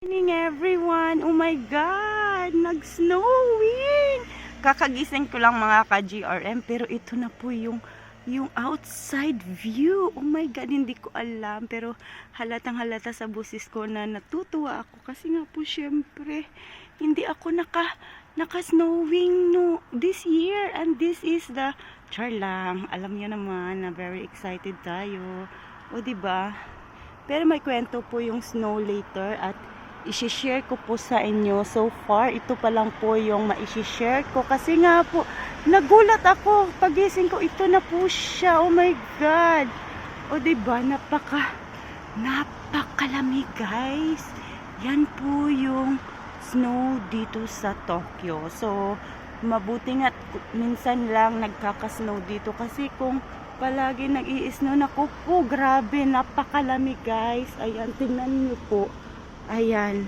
Morning everyone! Oh my God! Nag-snowing! Kakagising ko lang mga ka-GRM pero ito na po yung outside view. Oh my God! Hindi ko alam pero halatang halata sa busis ko na natutuwa ako kasi nga po syempre hindi ako naka-snowing no, this year, and this is the char lang. Alam niyo naman na very excited tayo. O diba? Pero may kwento po yung snow later at i-share ko po sa inyo. So far, ito pa lang po yung ma-share ko. Kasi nga po, nagulat ako. Pagising ko, ito na po siya. Oh my God! O diba, napakalamig guys. Yan po yung snow dito sa Tokyo. So, mabuti nga minsan lang nagkaka-snow dito. Kasi kung palagi nag-i-snow, naku po, grabe, napakalamig guys. Ayan, tingnan nyo po. Ayan.